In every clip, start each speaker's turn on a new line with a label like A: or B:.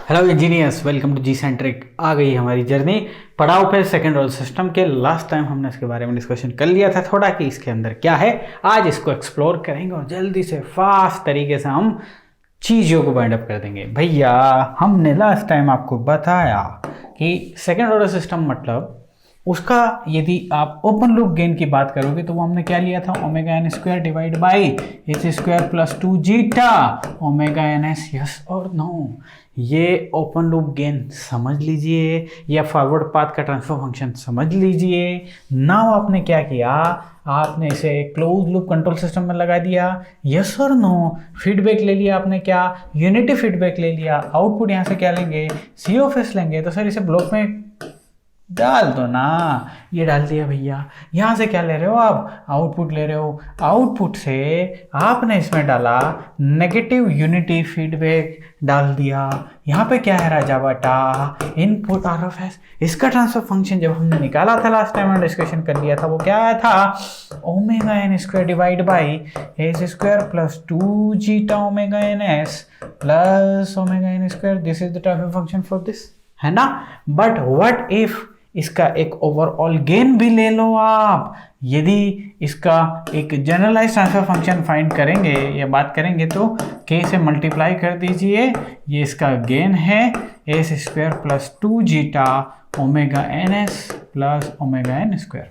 A: Hello engineers, welcome to G centric. आ गई हमारी जर्नी पड़ाव पे सेकेंड ऑर्डर सिस्टम के। लास्ट टाइम हमने इसके बारे में डिस्कशन कर लिया था थोड़ा कि इसके अंदर क्या है। आज इसको एक्सप्लोर करेंगे और जल्दी से फास्ट तरीके से हम चीज़ों को बाइंड अप कर देंगे। भैया हमने लास्ट टाइम आपको बताया कि सेकेंड ऑर्डर सिस्टम मतलब उसका यदि आप ओपन लूप गेन की बात करोगे तो वो हमने क्या लिया था, omega N square divide by h square plus 2 zeta omega n s. Yes और नो, ये ओपन लूप गेन समझ लीजिए या फॉरवर्ड पाथ का ट्रांसफर फंक्शन समझ लीजिए। नाउ आपने क्या किया, आपने इसे क्लोज लूप कंट्रोल सिस्टम में लगा दिया। यस और नो, फीडबैक ले लिया आपने, क्या यूनिटी फीडबैक ले लिया। आउटपुट यहाँ से क्या लेंगे, सी ऑफ एस लेंगे। तो सर इसे ब्लॉक में डाल दो ना, ये डाल दिया भैया। यहाँ से क्या ले रहे हो आप, आउटपुट ले रहे हो। आउटपुट से आपने इसमें डाला नेगेटिव यूनिटी फीडबैक डाल दिया। यहाँ पे क्या है राजा बेटा, इनपुट आर ऑफ एस। इसका ट्रांसफर फंक्शन जब हमने निकाला था लास्ट टाइम में डिस्कशन कर लिया था, वो क्या आया था, omega N square divide by S square plus 2 zeta omega n s plus omega N square. This is the transfer function for this, है ना। बट व्हाट इफ इसका एक ओवरऑल गेन भी ले लो आप। यदि इसका एक जनरलाइज ट्रांसफर फंक्शन फाइंड करेंगे या बात करेंगे तो k से मल्टीप्लाई कर दीजिए, ये इसका गेन है s square plus 2 zeta omega n s plus omega N square.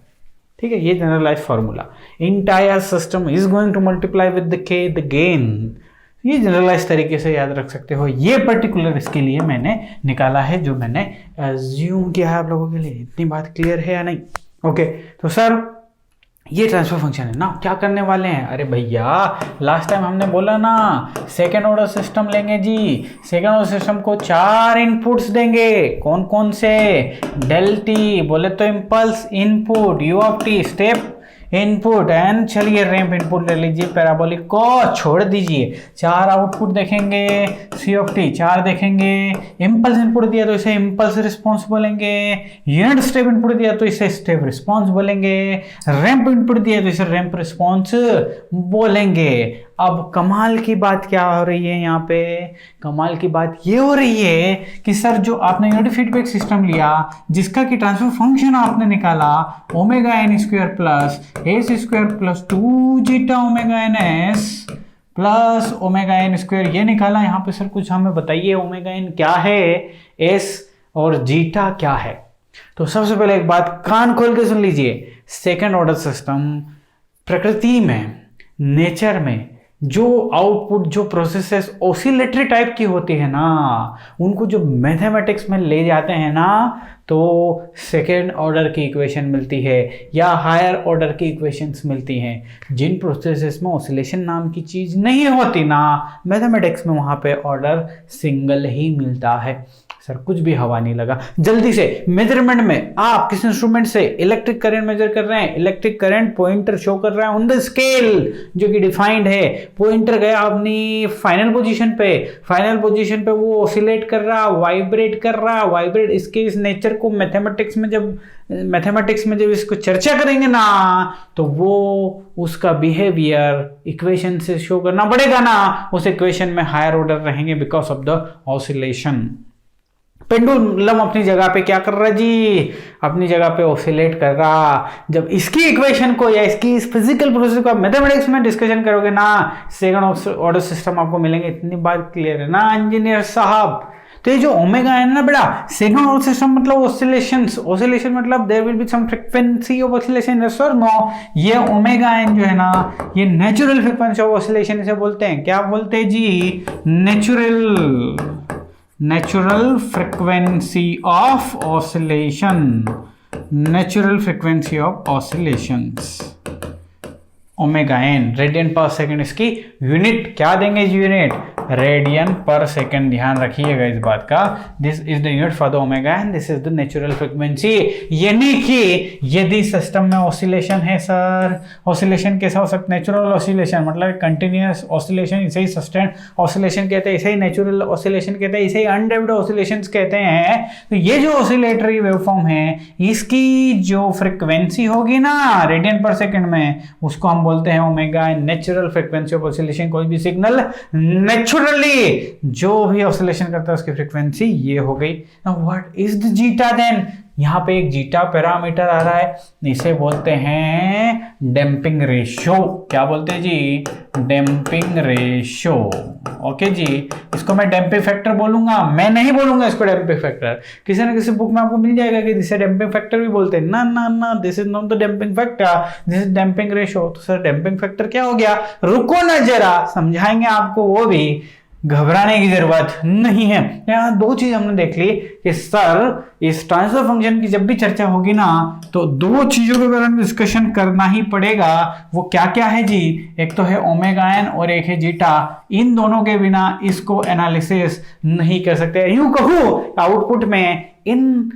A: ठीक है, ये generalise formula. Entire system is going to multiply with the k the gain. ये जनरलाइज तरीके से याद रख सकते हो। ये पर्टिकुलर इसके लिए मैंने निकाला है, जो मैंने एज्यूम किया है आप लोगों के लिए। इतनी बात क्लियर है या नहीं? ओके, तो सर ये ट्रांसफर फंक्शन है ना, क्या करने वाले हैं। अरे भैया लास्ट टाइम हमने बोला ना, सेकेंड ऑर्डर सिस्टम लेंगे जी। सेकेंड ऑर्डर सिस्टम को 4 इनपुट्स देंगे। कौन कौन से, डेल टी बोले तो impulse input, you of T step input, and चलिए रैंप इनपुट ले लीजिए, पैराबोलिक को छोड़ दीजिए। 4 आउटपुट देखेंगे, सी ऑफ टी 4 देखेंगे। इम्पल्स इनपुट दिया तो इसे इम्पल्स रिस्पॉन्स बोलेंगे। यूनिट स्टेप इनपुट दिया तो इसे स्टेप रिस्पॉन्स बोलेंगे। रैंप इनपुट दिया तो इसे रैंप रिस्पॉन्स बोलेंगे। अब कमाल की बात क्या हो रही है यहाँ पे, कमाल की बात ये हो रही है कि सर जो आपने यूनिट फीडबैक सिस्टम लिया, जिसका कि ट्रांसफर फंक्शन आपने निकाला omega N square plus s square plus 2 zeta omega n s plus omega N square, ये निकाला। यहाँ पे सर कुछ हमें बताइए, ओमेगा एन क्या है, एस और जीटा क्या है। तो सबसे पहले एक बात कान खोल के सुन लीजिए। सेकेंड ऑर्डर सिस्टम प्रकृति में, नेचर में जो आउटपुट, जो प्रोसेसेस ऑसिलेटरी टाइप की होती है ना, उनको जो मैथमेटिक्स में ले जाते हैं ना, तो सेकेंड ऑर्डर की इक्वेशन मिलती है या हायर ऑर्डर की इक्वेशंस मिलती हैं। जिन प्रोसेसेस में ऑसिलेशन नाम की चीज़ नहीं होती ना, मैथमेटिक्स में वहाँ पे ऑर्डर सिंगल ही मिलता है। सर कुछ भी हवा नहीं लगा। जल्दी से मेजरमेंट में आप किस इंस्ट्रूमेंट से इलेक्ट्रिक करंट मेजर कर रहे हैं, इलेक्ट्रिक करंट पॉइंटर शो कर रहा है ऑन द स्केल जो कि डिफाइंड है। पॉइंटर गया अपनी फाइनल पोजीशन पे, फाइनल पोजीशन पे वो ऑसिलेट कर रहा, वाइब्रेट कर रहा, वाइब्रेट। इसके इस नेचर को मैथमेटिक्स में जब इसको चर्चा करेंगे ना, तो वो उसका बिहेवियर इक्वेशन से शो करना पड़ेगा ना। उस इक्वेशन में हायर ऑर्डर रहेंगे because of the oscillation. Pendulum अपनी जगह पे क्या कर रहा है जी, अपनी जगह पे ऑसिलेट कर रहा। जब इसकी इक्वेशन को या इसकी इस फिजिकल प्रोसेस को आप मैथमेटिक्स में डिस्कशन करोगे ना, सेकंड ऑर्डर सिस्टम आपको मिलेंगे। इतनी बात क्लियर है ना इंजीनियर साहब। तो ये जो ओमेगा है ना बेटा, सेकंड ऑर्डर सिस्टम मतलब ऑसिलेशन मतलब there will be some frequency of oscillation, yes और नो। ये ओमेगा एन जो है ना, ये नेचुरल फ्रीक्वेंसी ऑफ ऑसिलेशन इसे बोलते हैं। क्या बोलते हैं जी, natural frequency of oscillation, natural frequency of oscillations omega N. Radian per second इसकी यूनिट क्या देंगे जी, यूनिट रेडियन पर सेकंड। ध्यान रखिएगा इस बात का। This is the unit for the omega N, this is the natural frequency. यानी कि यदि सिस्टम में ऑसिलेशन है सर, ऑसिलेशन कैसा हो सकता है, नेचुरल ऑसिलेशन मतलब कंटिन्यूअस ऑसिलेशन, इसे ही सस्टेन ऑसिलेशन कहते हैं, इसे ही नेचुरल ऑसिलेशन कहते हैं, इसे ही अनडेम्प्ड ऑसिलेशन कहते हैं। तो ये जो ऑसिलेटरी वेवफॉर्म है, इसकी जो फ्रीक्वेंसी होगी ना रेडियन पर सेकंड में, उसको हम बोलते हैं omega n, natural frequency of oscillation. कोई भी सिग्नल नेचुरल नेचुरली जो भी ऑसिलेशन करता है उसकी फ्रीक्वेंसी ये हो गई। Now what is the zeta then? यहाँ पे एक जीटा पैरामीटर आ रहा है, इसे बोलते हैं डैम्पिंग रेशियो। क्या बोलते हैं जी? Damping ratio. ओके जी, इसको मैं डैम्पिंग फैक्टर बोलूंगा, मैं नहीं बोलूंगा इसको डैम्पिंग फैक्टर। किसी न किसी बुक में आपको मिल जाएगा कि जिसे डैम्पिंग फैक्टर भी बोलते हैं। ना ना ना, this is not the damping factor, this is damping ratio. तो सर डैम्पिंग फैक्टर क्या हो गया? रुको ना जरा, समझाएंगे आपको, वो भी घबराने की जरूरत नहीं है। यहाँ दो चीज हमने देख ली कि सर इस ट्रांसफर फंक्शन की जब भी चर्चा होगी ना तो दो चीजों के बारे में डिस्कशन करना ही पड़ेगा। वो क्या क्या है जी? एक तो है ओमेगा एन और एक है जीटा। इन दोनों के बिना इसको एनालिसिस नहीं कर सकते। यूं कहूं आउटपुट में इन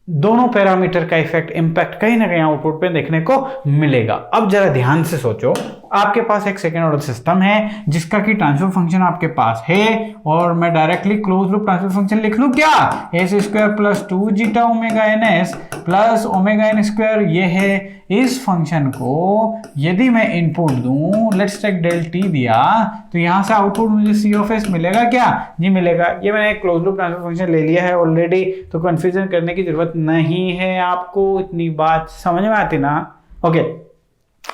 A: दोनों पैरामीटर का इफेक्ट इंपैक्ट कहीं ना कहीं आउटपुट पे देखने को मिलेगा। अब जरा ध्यान से सोचो, आपके पास एक सेकेंड ऑर्डर सिस्टम है जिसका कि ट्रांसफर फंक्शन आपके पास है, और मैं directly close loop transfer function लिख लूं क्या? S square plus 2 zeta omega n s plus omega N square. ये है इस फंक्शन को यदि मैं इनपुट दूं, लेट्स टेक डेल टी दिया, तो यहां से आउटपुट मुझे सी ऑफ एस मिलेगा क्या? जी मिलेगा। ये मैंने एक क्लोज लूप ट्रांसफर फंक्शन ले लिया है ऑलरेडी, तो कंफ्यूजन करने की जरूरत नहीं है आपको। इतनी बात समझ में आती ना? ओके,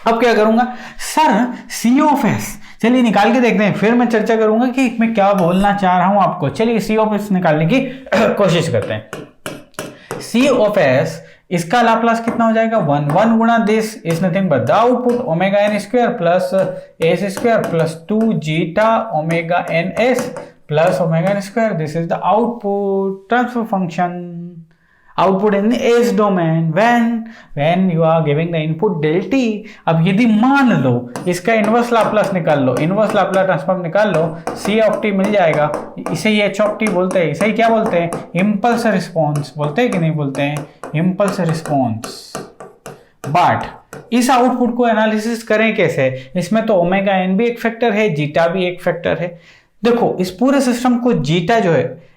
A: अब क्या करूंगा सर? सी ऑफ एस, चलिए निकाल के देखते हैं, फिर मैं चर्चा करूंगा कि मैं क्या बोलना चाह रहा हूं आपको। चलिए सी ऑफ एस निकालने की कोशिश करते हैं। सी ऑफ एस, इसका लाप्लास कितना हो जाएगा? 1 गुणा this is nothing but the output omega N square plus s square plus 2 zeta omega n s plus omega N square. This is the output transfer function, output in the S domain when you are giving the input del t। अब यदि मान लो इसका inverse Laplace निकाल लो, inverse Laplace transform निकाल लो, c of t मिल जाएगा। इसे ही h of t बोलते हैं, इसे ही क्या बोलते हैं? इम्पल्स रिस्पॉन्स बोलते हैं कि नहीं बोलते हैं? Impulse response. बट इस आउटपुट को एनालिसिस करें कैसे? इसमें तो ओमेगा एन भी एक फैक्टर है, जीटा भी एक फैक्टर है। देखो इस पूरे सिस्टम को जीटा जो है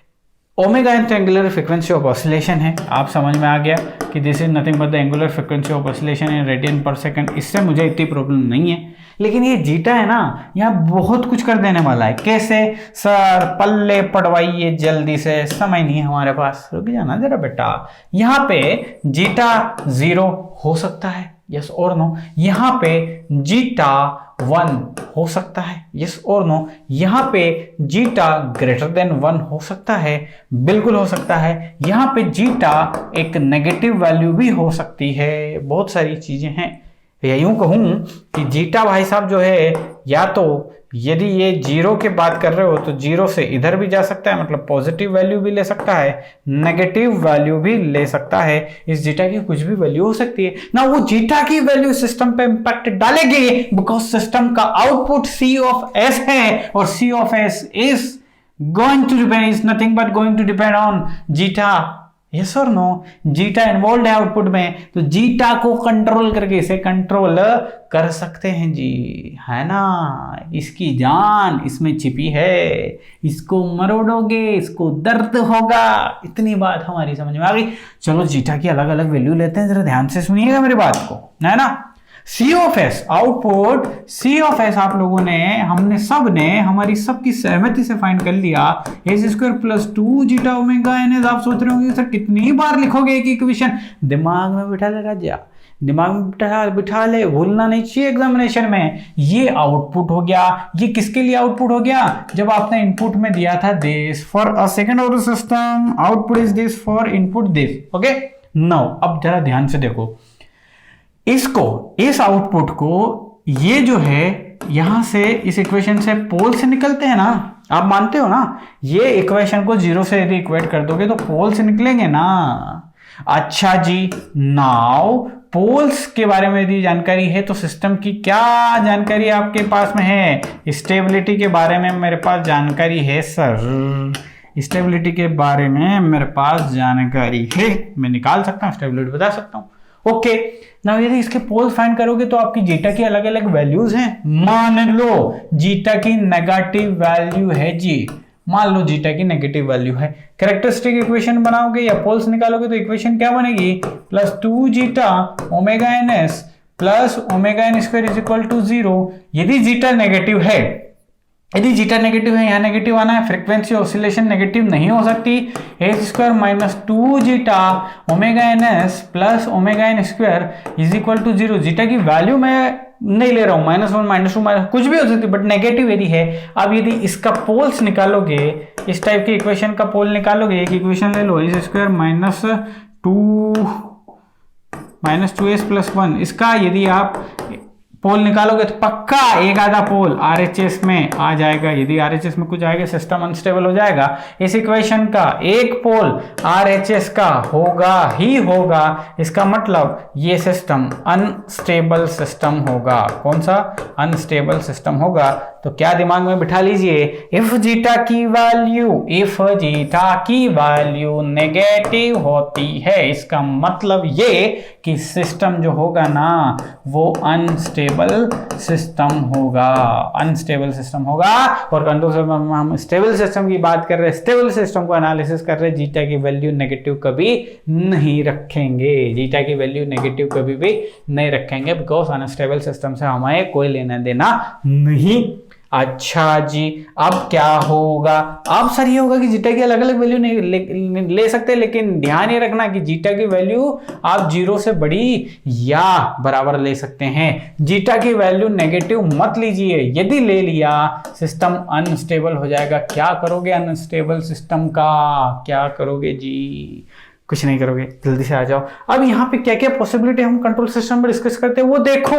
A: ओमेगा एन तो एंगुलर फ्रीक्वेंसी ऑफ ऑसिलेशन है, आप समझ में आ गया कि this is nothing but the angular frequency of oscillation in radian per second. इससे मुझे इतनी प्रॉब्लम नहीं है, लेकिन ये जीटा है ना, यहाँ बहुत कुछ कर देने वाला है। कैसे सर? पल्ले पड़वाइए जल्दी से, समय नहीं है हमारे पास, रुक जाना जरा बेटा। यहाँ पे जीटा 0 हो सकता है, यस और नो। यहाँ पे जीटा 1 हो सकता है, यस और नो। यहाँ पे जीटा ग्रेटर देन 1 हो सकता है, बिल्कुल हो सकता है। यहाँ पे जीटा एक नेगेटिव वैल्यू भी हो सकती है, बहुत सारी चीजें हैं। या यूं कहूं कि जीटा भाई साहब जो है, या तो यदि ये 0 की बात कर रहे हो तो 0 से इधर भी जा सकता है, मतलब पॉजिटिव वैल्यू भी ले सकता है, नेगेटिव वैल्यू भी ले सकता है। इस जीटा की कुछ भी वैल्यू हो सकती है ना। वो जीटा की वैल्यू सिस्टम पे इंपैक्ट डालेगी बिकॉज सिस्टम का आउटपुट सी ऑफ एस है, और C of S is going to depend, is nothing but going to depend on zeta. Yes और नो? जीटा इन्वॉल्व है आउटपुट में, तो जीटा को कंट्रोल करके इसे कंट्रोल कर सकते हैं जी, है ना? इसकी जान इसमें छिपी है, इसको मरोड़ोगे इसको दर्द होगा। इतनी बात हमारी समझ में आ गई। चलो जीटा की अलग अलग वैल्यू लेते हैं, जरा ध्यान से सुनिएगा मेरी बात को, है ना? C of S output, C of S आप लोगों ने, हमने सब ने, हमारी सबकी सहमति से फाइंड कर लिया, s square plus 2 zeta omega n s. आप सोच रहे होंगे सर कितनी बार लिखोगे एक इक्वेशन? दिमाग में बिठा ले राजा, दिमाग में बिठा ले, भूलना नहीं चाहिए एग्जामिनेशन में। ये आउटपुट हो गया। ये किसके लिए आउटपुट हो गया? जब आपने इनपुट में दिया था this for a second order system, output is this for input this. Okay, now अब जरा ध्यान से देखो, इसको, इस आउटपुट को, ये जो है यहां से इस इक्वेशन से पोल से निकलते हैं ना, आप मानते हो ना? ये इक्वेशन को 0 से यदि इक्वेट कर दोगे तो पोल से निकलेंगे ना। अच्छा जी, नाउ पोल्स के बारे में यदि जानकारी है तो सिस्टम की क्या जानकारी आपके पास में है? स्टेबिलिटी के बारे में मेरे पास जानकारी है सर, स्टेबिलिटी के बारे में मेरे पास जानकारी है, मैं निकाल सकता हूं, स्टेबिलिटी बता सकता हूं। ओके, नाउ यदि इसके पोल्स फाइंड करोगे तो आपकी जीटा की अलग अलग वैल्यूज हैं। मान लो जीटा की नेगेटिव वैल्यू है जी, मान लो जीटा की नेगेटिव वैल्यू है। कैरेक्टरिस्टिक इक्वेशन बनाओगे या पोल्स निकालोगे तो इक्वेशन क्या बनेगी? Plus 2 zeta omega n s plus omega N square is equal to 0। यदि जीटा नेगेटिव है यदि जीटा नेगेटिव है, यहाँ नेगेटिव आना है, फ्रीक्वेंसी ऑसिलेशन नेगेटिव नहीं हो सकती। S square minus 2 zeta omega n s plus omega N square is equal to 0। Zeta की वैल्यू मैं नहीं ले रहा हूं, -1 -2 माइनस कुछ भी हो सकती है, बट नेगेटिव यदि है। अब यदि इसका पोल्स निकालोगे, इस टाइप की इक्वेशन का पोल निकालोगे, एक इक्वेशन ले लो, S square minus 2s plus 1, इसका यदि आप पोल निकालोगे तो पक्का एक आधा पोल आरएचएस में आ जाएगा। यदि आरएचएस में कुछ आएगा सिस्टम अनस्टेबल हो जाएगा। इस इक्वेशन का एक पोल आरएचएस का होगा ही होगा, इसका मतलब ये सिस्टम अनस्टेबल सिस्टम होगा। कौन सा? अनस्टेबल सिस्टम होगा। तो क्या दिमाग में बिठा लीजिए, इफ जीटा की वैल्यू नेगेटिव होती है, इसका मतलब ये कि सिस्टम जो होगा ना वो अनस्टेबल सिस्टम होगा, अनस्टेबल सिस्टम होगा। और कंट्रोल सिस्टम में हम स्टेबल सिस्टम की बात कर रहे हैं, स्टेबल सिस्टम को एनालिसिस कर रहे हैं। जीटा की वैल्यू नेगेटिव कभी नहीं रखेंगे, जीटा की वैल्यू नेगेटिव कभी भी नहीं रखेंगे, बिकॉज अनस्टेबल सिस्टम से हमें कोई लेना देना नहीं। अच्छा जी, अब क्या होगा? अब सर ये होगा कि जीटा की अलग अलग वैल्यू नहीं ले सकते, लेकिन ध्यान ये रखना कि जीटा की वैल्यू आप 0 से बड़ी या बराबर ले सकते हैं। जीटा की वैल्यू नेगेटिव मत लीजिए, यदि ले लिया सिस्टम अनस्टेबल हो जाएगा। क्या करोगे अनस्टेबल सिस्टम का? क्या करोगे जी? कुछ नहीं करोगे, जल्दी से आ जाओ। अब यहाँ पे क्या क्या पॉसिबिलिटी हम कंट्रोल सिस्टम में डिस्कस करते हैं वो देखो।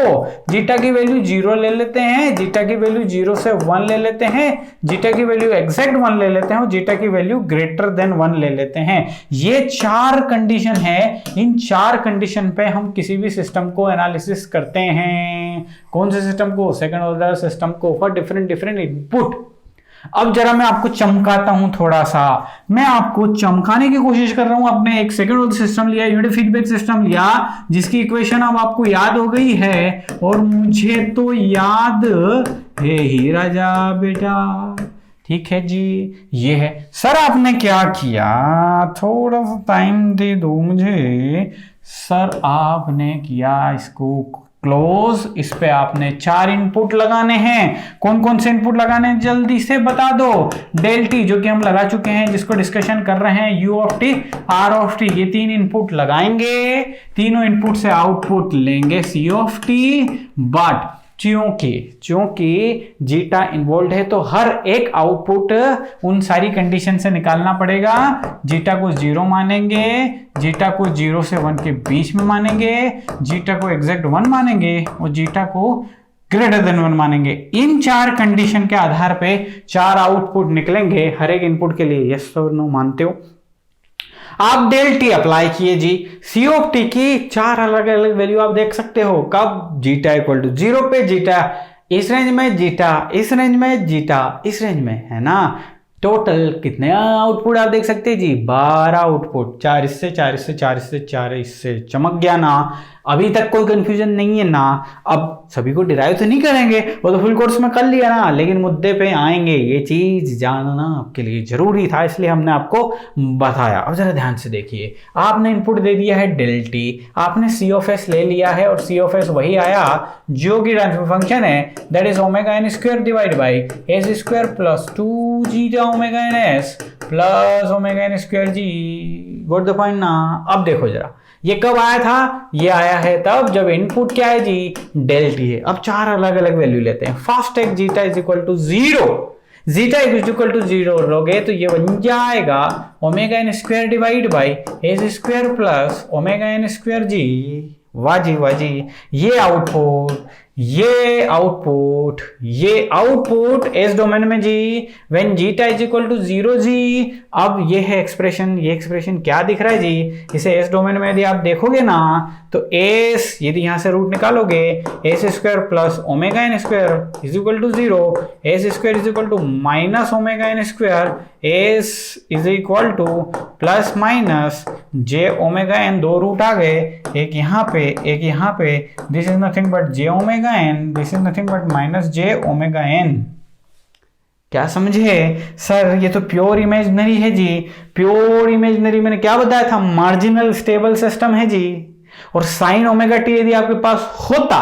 A: जीटा की वैल्यू 0 ले लेते हैं, जीटा की वैल्यू 0 से 1 ले लेते हैं, जीटा की वैल्यू एग्जैक्ट 1 ले लेते हैं और जीटा की वैल्यू ग्रेटर देन 1 ले लेते हैं। ये 4 कंडीशन है। इन 4 कंडीशन पे हम किसी भी सिस्टम को एनालिसिस करते हैं। कौन से सिस्टम को? सेकंड ऑर्डर सिस्टम को, फॉर डिफरेंट इनपुट। अब जरा मैं आपको चमकाता हूं, थोड़ा सा मैं आपको चमकाने की कोशिश कर रहा हूं। आपने एक सेकंड ऑर्डर सिस्टम लिया, यूनिट फीडबैक सिस्टम लिया, जिसकी इक्वेशन अब आपको याद हो गई है, और मुझे तो याद है ही राजा बेटा। ठीक है जी, ये है। सर आपने क्या किया? थोड़ा सा टाइम दे दो मुझे। सर आपने किया इसको क्लोज, इस पे आपने 4 इनपुट लगाने हैं। कौन कौन से इनपुट लगाने हैं जल्दी से बता दो। डेल टी जो कि हम लगा चुके हैं, जिसको डिस्कशन कर रहे हैं, u of t, r of t, ये 3 इनपुट लगाएंगे। तीनों इनपुट से आउटपुट लेंगे सी ऑफ टी। बट चूंकि जीटा इन्वॉल्व है तो हर एक आउटपुट उन सारी कंडीशन से निकालना पड़ेगा। जीटा को 0 मानेंगे, जीटा को 0 से 1 के बीच में मानेंगे, जीटा को एग्जैक्ट 1 मानेंगे और जीटा को ग्रेटर देन 1 मानेंगे। इन 4 कंडीशन के आधार पे 4 आउटपुट निकलेंगे हर एक इनपुट के लिए। यस और नो मानते हो? आप डेल टी अप्लाई किए जी, सी ऑफ टी की 4 अलग अलग वैल्यू आप देख सकते हो। कब? जीटा इक्वल टू 0 पे, जीटा इस रेंज में, जीटा इस रेंज में, जीटा इस रेंज में, है ना। टोटल कितने आउटपुट आप देख सकते हैं जी? 12 आउटपुट। 4 इससे, 4 इससे, 4 इससे, 4 इससे। चमक गया ना? अभी तक कोई कंफ्यूजन नहीं है ना? अब सभी को डिराइव तो नहीं करेंगे, वो तो फुल कोर्स में कर लिया ना, लेकिन मुद्दे पे आएंगे। ये चीज जानना आपके लिए जरूरी था, इसलिए हमने आपको बताया। अब जरा ध्यान से देखिए, आपने इनपुट दे दिया है डेल टी, आपने सी ऑफ एस ले लिया है और सी ऑफ एस वही आया जो कि ट्रांसफर फंक्शन है, that is omega N square divide by S square plus 2 zeta omega n s plus omega N square जी। गॉट द पॉइंट ना? अब देखो जरा, ये कब आया था? ये आया है तब जब इनपुट क्या है जी? डेल टी है। अब 4 अलग अलग वैल्यू लेते हैं। फर्स्ट एक zeta is equal to 0, zeta is equal to 0 लोगे तो ये बन जाएगा omega N square divide by S square plus omega N square जी। वाह जी वाह जी। ये आउटपुट एस डोमेन में जी, when zeta is equal to 0 जी। अब ये है एक्सप्रेशन, ये एक्सप्रेशन क्या दिख रहा है जी? इसे एस डोमेन में यदि आप देखोगे ना तो एस, यदि यहां से रूट निकालोगे, S square plus omega N square is equal to 0, S square is equal to minus omega N square, S is equal to plus minus J omega N. 2 root आ गए, एक यहाँ पे, एक यहाँ पे। This is nothing but J omega N, this is nothing but minus J omega N. क्या समझे सर? ये तो प्योर इमेजिनरी है जी। प्योर इमेजिनरी मैंने क्या बताया था? मार्जिनल स्टेबल सिस्टम है जी। और साइन ओमेगा टी यदि आपके पास होता,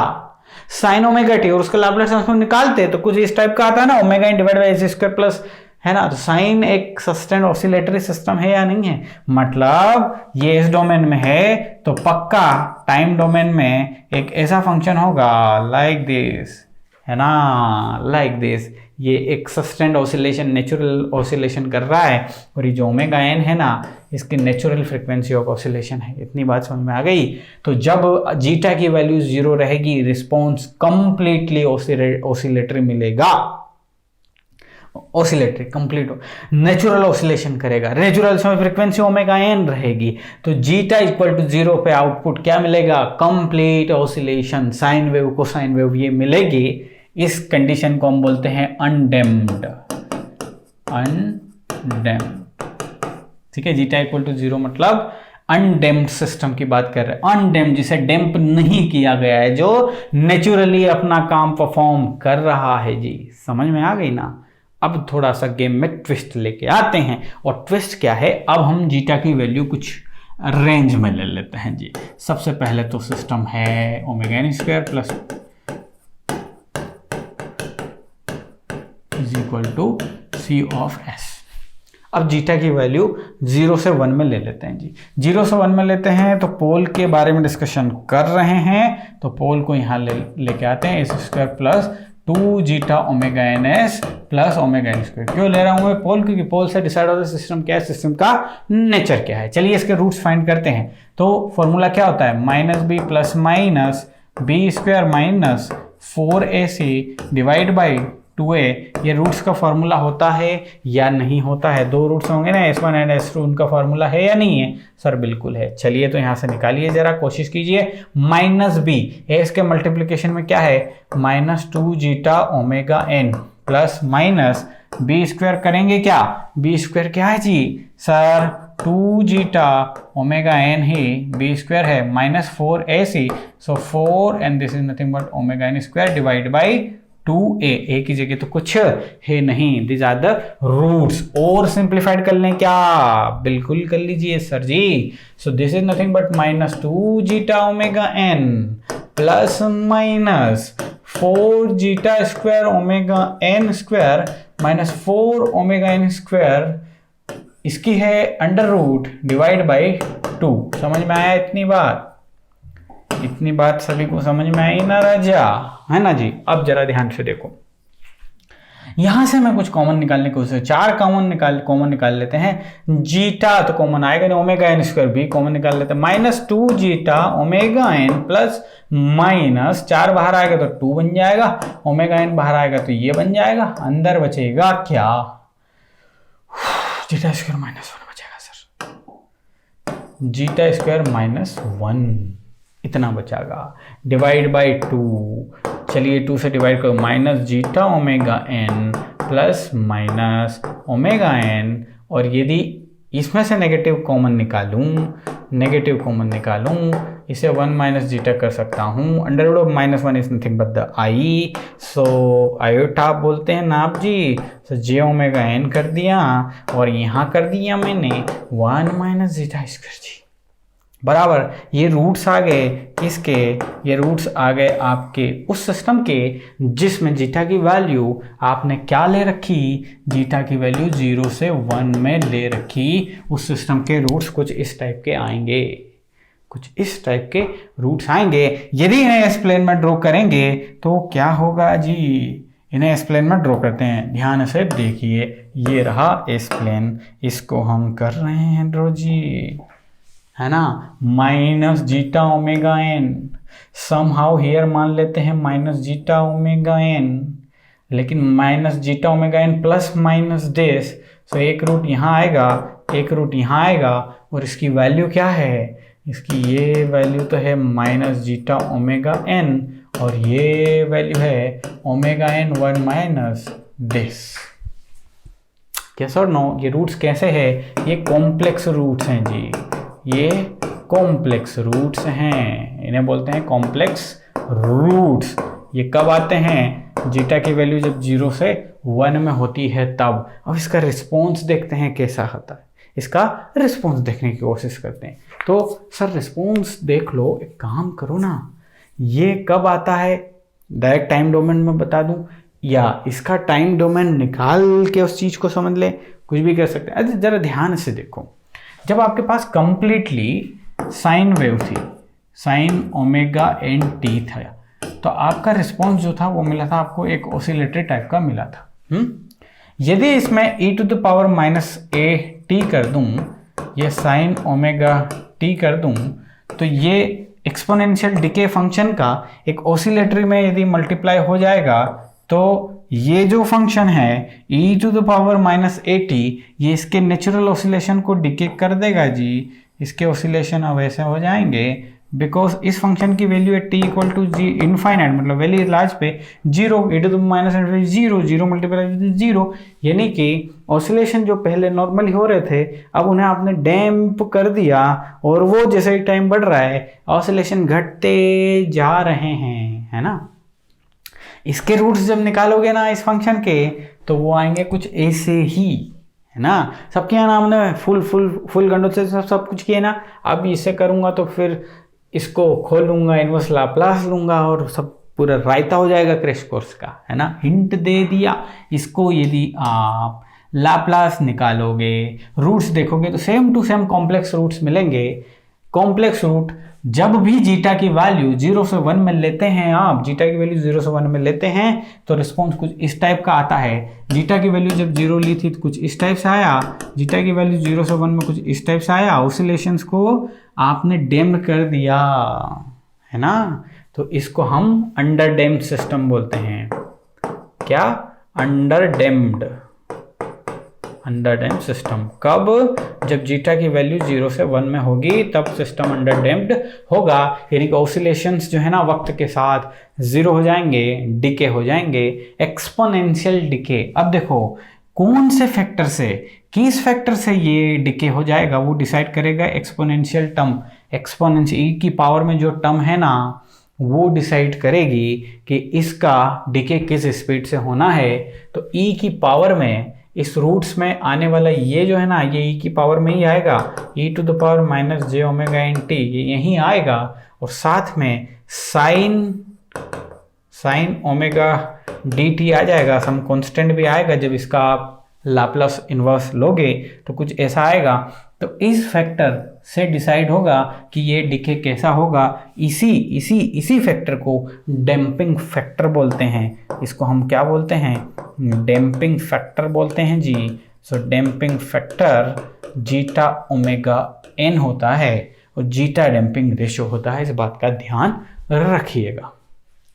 A: साइन ओमेगा टी और उसका लैप्लास ट्रांसफॉर्म निकालते तो कुछ इस टाइप का आता है ना, omega in divide by S square plus, है ना। तो साइन एक सस्टेन्ड ऑसिलेटरी सिस्टम है या नहीं है, मतलब ये इस डोमेन में है तो पक्का टाइम डोमेन में एक ऐसा फंक्शन होगा लाइक दिस, है ना, लाइक दिस। ये एक सस्टेन्ड ऑसिलेशन, नेचुरल ऑसिलेशन कर रहा है और ये जो ओमेगा एन है ना, इसकी नेचुरल फ्रीक्वेंसी ऑफ ऑसिलेशन है। इतनी बात समझ में आ गई। तो जब जीटा की वैल्यू 0 रहेगी, रिस्पॉन्स कंप्लीटली ऑसिलेटरी मिलेगा, ऑसिलेटरी कंप्लीट नेचुरल ऑसिलेशन करेगा। नेचुरल में फ्रीक्वेंसी ओमेगा एन रहेगी, तो जीटा इक्वल टू 0 पे आउटपुट क्या मिलेगा, complete oscillation, sine wave cosine wave ये मिलेगी। इस कंडीशन को हम बोलते हैं अनडेम्प्ड, अनडेम्प्ड, ठीक है। जीटा इक्वल टू 0 मतलब अनडेम्प्ड सिस्टम की बात कर रहे हैं। अनडेम्प्ड जिसे डेम्प नहीं किया गया है, जो नेचुरली अपना काम परफॉर्म कर रहा है जी। समझ में आ गई ना। अब थोड़ा सा गेम में ट्विस्ट लेके आते हैं, और ट्विस्ट क्या है, अब हम जीटा की वैल्यू कुछ रेंज में ले लेते हैं जी। सबसे पहले तो सिस्टम है omega N square plus is equal to c of s. अब जीटा की वैल्यू 0 से 1 में ले लेते हैं जी। 0 से 1 में लेते हैं तो पोल के बारे में डिस्कशन कर रहे हैं, तो पोल को यहाँ लेके आते हैं, s square plus 2 zeta omega n s plus omega N square. क्यों ले रहा हूं मैं पोल, क्योंकि पोल से डिसाइड होता है सिस्टम क्या है, सिस्टम का नेचर क्या है। चलिए इसके रूट्स फाइंड करते हैं। तो फॉर्मूला क्या होता है, minus b plus minus b square minus 4ac divide by 2a। ये रूट्स का फॉर्मूला होता है या नहीं होता है, दो रूट्स होंगे ना, s1 एंड s2, उनका फॉर्मूला है या नहीं है सर, बिल्कुल है। चलिए तो यहां से निकालिए जरा, कोशिश कीजिए। माइनस बी, एस के मल्टीप्लीकेशन में क्या है, minus 2 zeta omega N plus minus b square करेंगे क्या, बी स्क्वायर क्या है जी सर, 2 जीटा ओमेगा एन ही बी स्क्वायर है minus 4ac, so 4 and this is nothing but omega N square divide by 2a। A की जगह तो कुछ है नहीं, दिस आर द रूट्स। और सिंप्लीफाइड कर लें क्या, बिल्कुल कर लीजिए सर जी। So this is nothing but minus 2 zeta omega N plus minus 4 zeta square omega N square minus 4 omega N square, इसकी है अंडर रूट डिवाइड बाई 2। समझ में आया इतनी बात, इतनी बात सभी को समझ में आई ना राजा, है ना जी। अब जरा ध्यान से देखो, यहां से मैं कुछ कॉमन निकालने की कोशिश, 4 कॉमन निकाल लेते हैं। जीटा तो कॉमन आएगा नहीं, ओमेगा एन स्क्वायर भी कॉमन निकाल लेते हैं। Minus 2 zeta omega N plus minus 4 बाहर आएगा तो 2 बन जाएगा, ओमेगा एन बाहर आएगा तो ये बन जाएगा, अंदर बचेगा क्या, जीटा स्क्वायर माइनस 1 बचेगा सर, जीटा स्क्वायर माइनस 1 इतना बचागा, डिवाइड बाई 2। चलिए 2 से डिवाइड करो, minus zeta omega N plus minus omega n, और यदि इसमें से नेगेटिव कॉमन निकालूं, इसे 1 माइनस जीटा कर सकता हूं। Under root of minus 1 is nothing but the i, so iota बोलते हैं ना आप जी। सो जे ओमेगा एन कर दिया, और यहाँ कर दिया मैंने 1 माइनस जीटा स्क्वायर जी, बराबर। ये रूट्स आ गए किसके, ये रूट्स आ गए आपके उस सिस्टम के जिसमें जीटा की वैल्यू आपने क्या ले रखी, जीटा की वैल्यू 0 से 1 में ले रखी। उस सिस्टम के रूट्स कुछ इस टाइप के आएंगे, कुछ इस टाइप के रूट्स आएंगे। यदि इन्हें एस प्लेन में ड्रॉ करेंगे तो क्या होगा जी, इन्हें एस प्लेन में ड्रॉ करते हैं, ध्यान से देखिए। ये रहा एस प्लेन, इसको हम कर रहे हैं ड्रॉ जी, है ना। Minus zeta omega N, somehow here मान लेते हैं माइनस जीटा ओमेगा एन, लेकिन minus zeta omega N plus minus this, so एक रूट यहाँ आएगा, एक रूट यहाँ आएगा, और इसकी वैल्यू क्या है, इसकी ये वैल्यू तो है माइनस जीटा ओमेगा एन, और ये वैल्यू है omega n 1 minus this. Yes और नो, ये रूट्स कैसे है, ये कॉम्प्लेक्स रूट्स हैं जी, ये कॉम्प्लेक्स रूट्स हैं, इन्हें बोलते हैं कॉम्प्लेक्स रूट्स। ये कब आते हैं, जीटा की वैल्यू जब 0 से 1 में होती है तब। अब इसका रिस्पॉन्स देखते हैं कैसा होता है, इसका रिस्पॉन्स देखने की कोशिश करते हैं। तो सर रिस्पॉन्स देख लो, एक काम करो ना, ये कब आता है, डायरेक्ट टाइम डोमेन में बता दूं या इसका टाइम डोमेन निकाल के उस चीज़ को समझ ले, कुछ भी कर सकते हैं। अच्छा ज़रा ध्यान से देखो, जब आपके पास कंप्लीटली साइन वेव थी, साइन ओमेगा एन टी था, तो आपका रिस्पॉन्स जो था वो मिला था आपको एक ऑसिलेटरी टाइप का मिला था। यदि इसमें e to the power minus a t कर दूं, ये साइन ओमेगा टी कर दूं, तो ये एक्सपोनेंशियल डिके फंक्शन का एक ऑसिलेटरी में यदि मल्टीप्लाई हो जाएगा, तो ये जो फंक्शन है e to the power minus a t, ये इसके नेचुरल ऑसिलेशन को डिके कर देगा जी। इसके ऑसिलेशन अब ऐसे हो जाएंगे, बिकॉज इस फंक्शन की वैल्यू है टी इक्वल टू जी इनफाइनाइट, मतलब वैल्यू लार्ज पे zero, e to the minus zero, zero multiply zero, यानी कि ऑसिलेशन जो पहले नॉर्मली हो रहे थे अब उन्हें आपने डैम्प कर दिया, और वो जैसे ही टाइम बढ़ रहा है ऑसिलेशन घटते जा रहे हैं, है ना। इसके रूट्स जब निकालोगे ना इस फंक्शन के, तो वो आएंगे कुछ ऐसे ही, है ना। सबके यहाँ ना हमने फुल गंडों से सब कुछ किए ना। अब इसे करूँगा तो फिर इसको खोलूंगा, इनवर्स लाप्लास लूंगा और सब पूरा रायता हो जाएगा क्रैश कोर्स का, है ना। हिंट दे दिया। इसको यदि आप लाप्लास निकालोगे, रूट्स देखोगे तो same to same complex roots मिलेंगे। कॉम्प्लेक्स रूट जब भी जीटा की वैल्यू 0 से 1 में लेते हैं, आप जीटा की वैल्यू 0 से 1 में लेते हैं तो रिस्पॉन्स कुछ इस टाइप का आता है। जीटा की वैल्यू जब 0 ली थी तो कुछ इस टाइप से आया, जीटा की वैल्यू 0 से 1 में कुछ इस टाइप से आया। ऑसिलेशंस को आपने डैम्प्ड कर दिया, है ना। तो इसको हम अंडर डैम्प्ड सिस्टम बोलते हैं। क्या? Under damped system. कब? जब जीटा की वैल्यू 0 से 1 में होगी तब सिस्टम अंडर डैम्प्ड होगा, यानी कि ऑसिलेशंस जो है ना वक्त के साथ 0 हो जाएंगे, डिके हो जाएंगे, एक्सपोनेंशियल डिके। अब देखो कौन से फैक्टर से, किस फैक्टर से ये डिके हो जाएगा वो डिसाइड करेगा एक्सपोनेंशियल टर्म। एक्सपोनेंशियल ई की पावर में जो टर्म है ना वो डिसाइड करेगी कि इसका डिके किस स्पीड से होना है। तो ई की पावर में इस रूट्स में आने वाला ये जो है ना, ये ई की पावर में ही आएगा, E to the power minus J omega N T, ये यहीं आएगा। और साथ में साइन ओमेगा डी टी आ जाएगा, सम कांस्टेंट भी आएगा। जब इसका आप लाप्लास इन्वर्स लोगे तो कुछ ऐसा आएगा। तो इस फैक्टर से डिसाइड होगा कि ये डिके कैसा होगा। इसी फैक्टर को डैम्पिंग फैक्टर बोलते हैं। इसको हम क्या बोलते हैं? डैम्पिंग फैक्टर बोलते हैं जी। So damping factor zeta omega N होता है और जीटा डैम्पिंग रेशियो होता है। इस बात का ध्यान रखिएगा।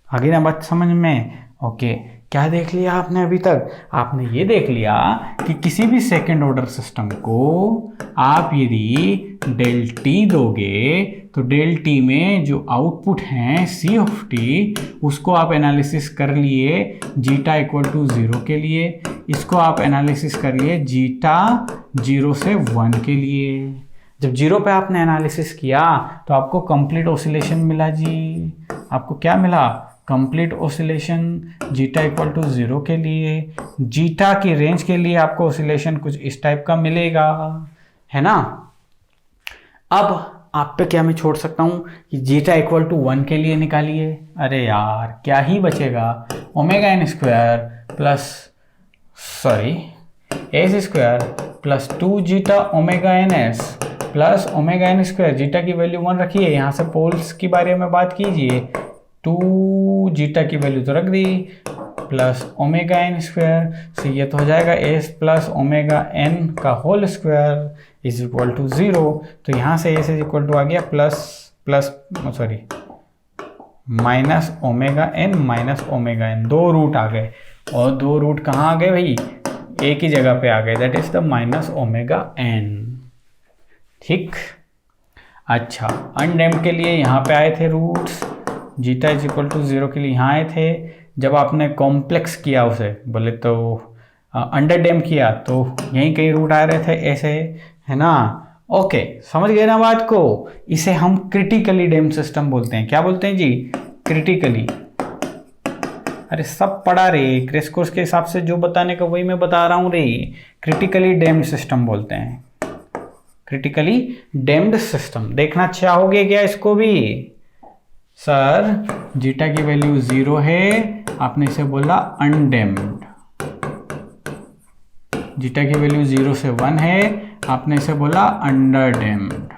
A: आगे ना बात समझ में? ओके, क्या देख लिया आपने अभी तक? आपने ये देख लिया कि किसी भी सेकेंड ऑर्डर सिस्टम को आप यदि डेल टी दोगे तो डेल टी में जो आउटपुट हैं सी ऑफ टी, उसको आप एनालिसिस कर लिए जीटा इक्वल टू 0 के लिए। इसको आप एनालिसिस कर लिए जीटा 0 से 1 के लिए। जब 0 पे आपने एनालिसिस किया तो आपको कंप्लीट ऑसिलेशन मिला जी। आपको क्या मिला? Complete oscillation zeta equal to 0 के लिए। जीटा की रेंज के लिए आपको ऑसिलेशन कुछ इस टाइप का मिलेगा, है ना। अब आप पे क्या मैं छोड़ सकता हूँ कि जीटा इक्वल टू 1 के लिए निकालिए। अरे यार क्या ही बचेगा? Omega N square plus s square plus 2 zeta omega n s plus omega N square. Zeta की वैल्यू 1 रखिए, यहाँ से पोल्स के बारे में बात कीजिए। 2 जीटा की वैल्यू तो रख दी प्लस ओमेगा एन स्क्वायर से ये तो हो जाएगा एस प्लस ओमेगा एन का whole square is equal to 0। तो यहाँ से एस इज इक्वल टू आ गया माइनस ओमेगा एन। 2 रूट आ गए, और 2 रूट कहाँ आ गए भाई? एक ही जगह पे आ गए, that is the minus omega n. ठीक, अच्छा अनडैम्प्ड के लिए यहाँ पे आए थे roots, zeta is equal to 0 के लिए यहाँ आए थे। जब आपने कॉम्प्लेक्स किया उसे, बोले तो अंडर डैम्प किया, तो यहीं कहीं रूट आ रहे थे ऐसे, है ना। ओके, समझ गए ना बात को? इसे हम क्रिटिकली डैम्प्ड सिस्टम बोलते हैं। क्या बोलते हैं जी? क्रिटिकली। अरे सब पढ़ा रे, क्रैश कोर्स के हिसाब से जो बताने का वही मैं बता रहा हूँ रे। क्रिटिकली डैम्प्ड सिस्टम बोलते हैं, क्रिटिकली डैम्प्ड सिस्टम। देखना चाहोगे क्या इसको भी? सर जीटा की वैल्यू 0 है, आपने इसे बोला अनडेम्प्ड। जीटा की वैल्यू 0 से 1 है, आपने इसे बोला अंडरडेम्प्ड।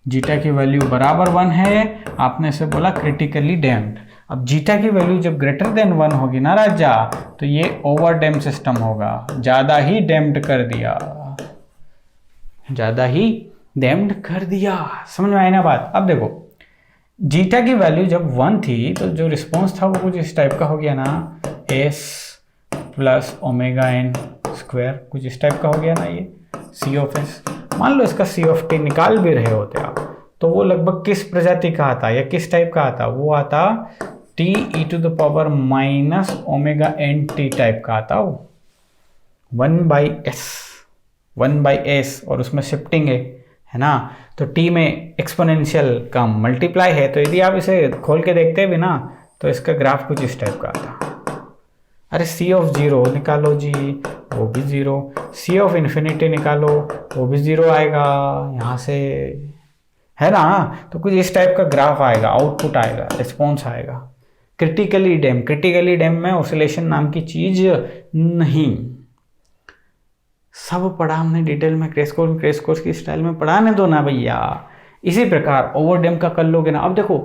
A: जीटा की वैल्यू बराबर 1 है, आपने इसे बोला क्रिटिकली डैम्प्ड। अब जीटा की वैल्यू जब ग्रेटर देन 1 होगी ना राजा, तो ये ओवर डैम्प्ड सिस्टम होगा, ज्यादा ही डैम्प्ड कर दिया, ज्यादा ही डैम्प्ड कर दिया। समझ में आई ना बात? अब देखो जीटा की वैल्यू जब 1 थी तो जो रिस्पॉन्स था वो कुछ इस टाइप का हो गया ना, s plus omega N square, कुछ इस टाइप का हो गया ना ये सी ऑफ एस। मान लो इसका सी ऑफ टी निकाल भी रहे होते आप, तो वो लगभग किस प्रजाति का आता या किस टाइप का आता? वो आता t e to the power minus omega N t type का आता, वो 1/s, और उसमें शिफ्टिंग है ना, तो टी में एक्सपोनेंशियल का मल्टीप्लाई है, तो यदि आप इसे खोल के देखते भी ना तो इसका ग्राफ कुछ इस टाइप का आता। अरे सी ऑफ 0 निकालो जी, वो भी 0। सी ऑफ इन्फिनिटी निकालो, वो भी 0 आएगा यहाँ से, है ना। तो कुछ इस टाइप का ग्राफ आएगा, आउटपुट आएगा, रिस्पॉन्स आएगा। क्रिटिकली डैम में ऑसिलेशन नाम की चीज नहीं। सब पढ़ा हमने डिटेल में, क्रैश कोर्स की स्टाइल में पढ़ाने दो ना भैया। इसी प्रकार ओवर डैम का कर लोगे ना। अब देखो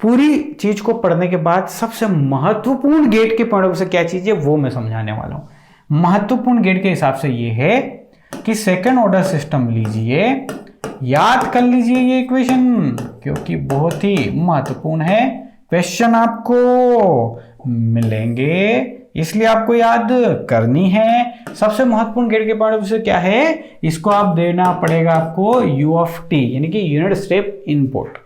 A: पूरी चीज को पढ़ने के बाद सबसे महत्वपूर्ण गेट के पॉइंट से क्या चीज है वो मैं समझाने वाला हूं। महत्वपूर्ण गेट के हिसाब से ये है कि सेकंड ऑर्डर सिस्टम लीजिए, याद कर लीजिए ये इक्वेशन, क्योंकि बहुत ही महत्वपूर्ण है। क्वेश्चन आपको मिलेंगे इसलिए आपको याद करनी है। सबसे महत्वपूर्ण गेट के पॉइंट से क्या है, इसको आप देना पड़ेगा आपको यू ऑफ टी, यानी कि यूनिट स्टेप इनपुट।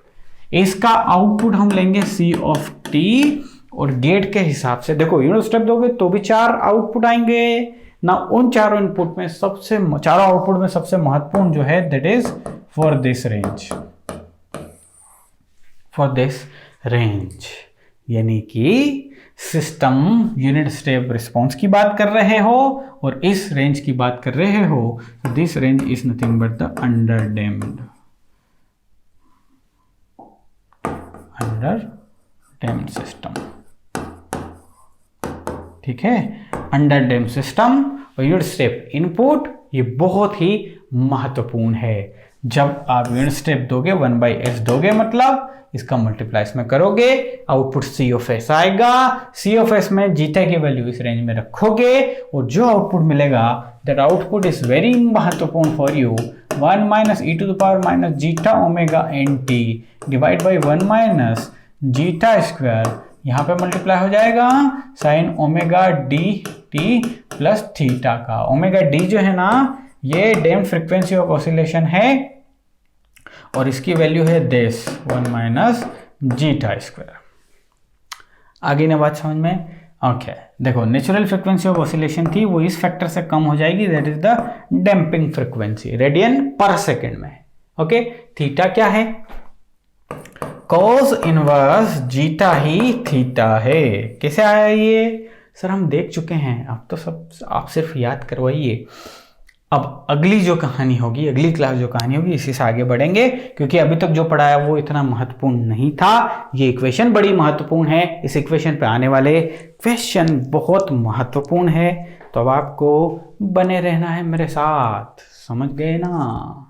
A: इसका आउटपुट हम लेंगे सी ऑफ टी, और गेट के हिसाब से देखो यूनिट स्टेप दोगे तो भी 4 आउटपुट आएंगे ना। उन चारों इनपुट में चारों आउटपुट में सबसे महत्वपूर्ण जो है that is for this range, यानी कि सिस्टम यूनिट स्टेप रिस्पॉन्स की बात कर रहे हो और इस रेंज की बात कर रहे हो। This range is nothing but the underdamped system. ठीक है, अंडरडेम्प्ड सिस्टम और यूनिट स्टेप इनपुट ये बहुत ही महत्वपूर्ण है। जब आप यूनिट स्टेप दोगे 1/s दोगे, मतलब इसका मल्टीप्लाई इसमें करोगे, आउटपुट सी ऑफ एस आएगा। सी ऑफ एस में जीटा की वैल्यू इस रेंज में रखोगे और जो आउटपुट मिलेगा दैट आउटपुट इज वेरी महत्वपूर्ण for you. 1 minus e to the power minus zeta omega N t divide by 1 minus zeta square, यहाँ पे मल्टीप्लाई हो जाएगा sine omega D t plus theta का। ओमेगा डी जो है ना ये डैम्प्ड फ्रीक्वेंसी ऑफ ऑसिलेशन है और इसकी वैल्यू है दिस 1 माइनस जीटा स्क्वायर। आगे ना बात समझ में? ओके देखो नेचुरल फ्रीक्वेंसी ऑफ ऑसिलेशन थी वो इस फैक्टर से कम हो जाएगी, that is the damping frequency radian पर सेकेंड में। ओके थीटा क्या है? कॉस इनवर्स जीटा ही थीटा है। कैसे आया ये? सर हम देख चुके हैं, अब तो सब आप सिर्फ याद करवाइए। अब अगली जो कहानी होगी, अगली क्लास जो कहानी होगी इसी से आगे बढ़ेंगे, क्योंकि अभी तक जो पढ़ाया वो इतना महत्वपूर्ण नहीं था। ये इक्वेशन बड़ी महत्वपूर्ण है, इस इक्वेशन पे आने वाले क्वेश्चन बहुत महत्वपूर्ण है, तो अब आपको बने रहना है मेरे साथ। समझ गए ना?